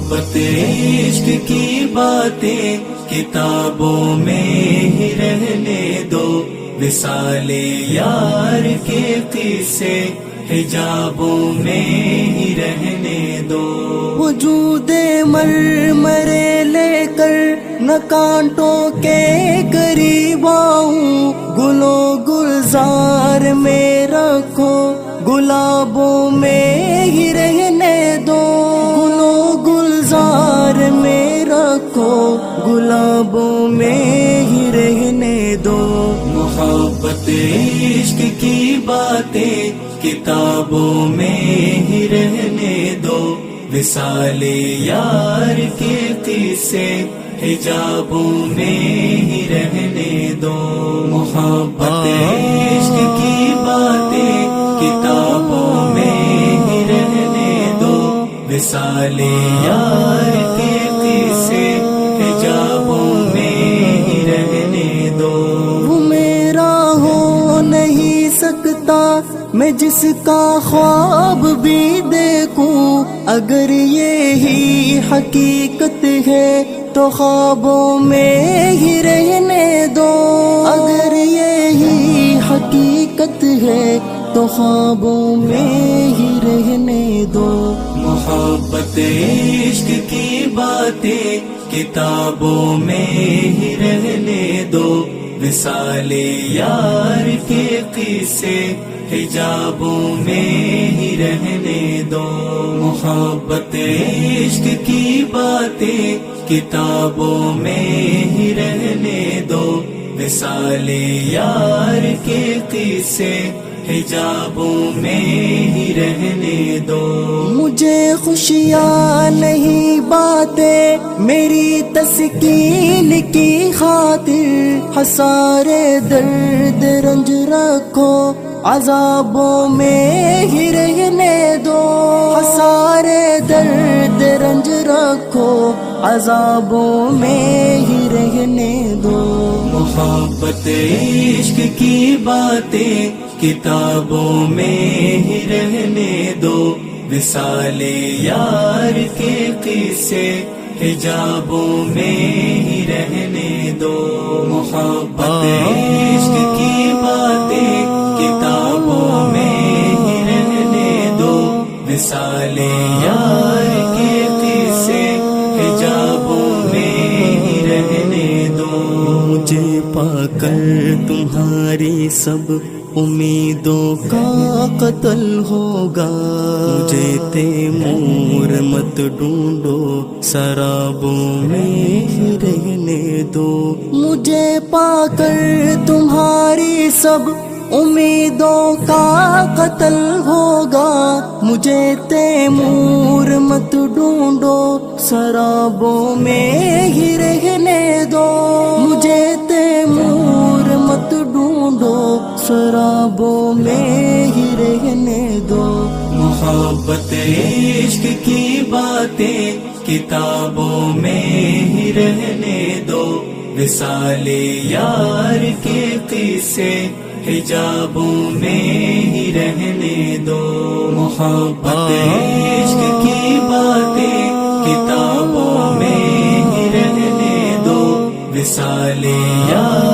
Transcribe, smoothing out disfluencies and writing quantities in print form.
محبت عشق کی باتیں کتابوں میں ہی رہنے دو، وصال یار کے قصے حجابوں میں ہی رہنے دو۔ وجود مرمرے لے کر نہ کانٹوں کے قریب آؤں، گلو گلزار میں رکھو گلابوں میں ہی رہنے دو، گلو گلزار میں رکھو گلابوں میں ہی رہنے دو۔ محبت عشق کی باتیں کتابوں میں ہی رہنے دو، وصال یار کے قصے حجابوں میں ہی رہنے دو۔ محبت عشق کی باتیں کتابوں میں ہی رہنے دو، وصال یار کے قصے حجابوں میں ہی رہنے دو۔ وہ میرا ہو نہیں سکتا میں جس کا خواب بھی دیکھوں، اگر یہی حقیقت ہے تو خوابوں میں ہی رہنے دو، اگر یہی حقیقت ہے تو خوابوں میں ہی رہنے دو۔ محبت عشق کی باتیں کتابوں میں ہی رہنے دو، وصال یار کے قصے حجابوں میں ہی رہنے دو۔ محبت عشق کی باتیں کتابوں میں ہی رہنے دو، وصال یار کے قصے حجابوں میں ہی رہنے دو۔ مجھے خوشیاں نہیں باتیں میری تسکین کی خاطر، حسارے درد رنج رکھو عذابوں میں ہی رہنے دو، حسارے درد رنج رکھو عذابوں میں ہی رہنے دو۔ محبت عشق کی باتیں کتابوں میں ہی رہنے دو، وصال یار کے قصے حجابوں میں ہی رہنے دو۔ محبت عشق کی باتیں کتابوں میں ہی رہنے دو، وصال یار کے قصے حجابوں میں ہی رہنے دو۔ مجھے پا کر تمہاری سب امیدوں کا قتل ہوگا، مجھے تیمور مت ڈھونڈو سرابوں میں ہی رہنے دو، مجھے پا کر تمہاری سب امیدوں کا قتل ہوگا، مجھے تیمور مت ڈھونڈو سرابوں میں ہی رہنے دو، مجھے تیمور مت ڈھونڈو سرابوں میں ہی رہنے دو۔ محبت عشق کی باتیں کتابوں میں ہی رہنے دو، وصال یار کے قصے حجابوں میں ہی رہنے دو۔ محبت عشق کی باتیں کتابوں میں ہی رہنے دو، وصال یار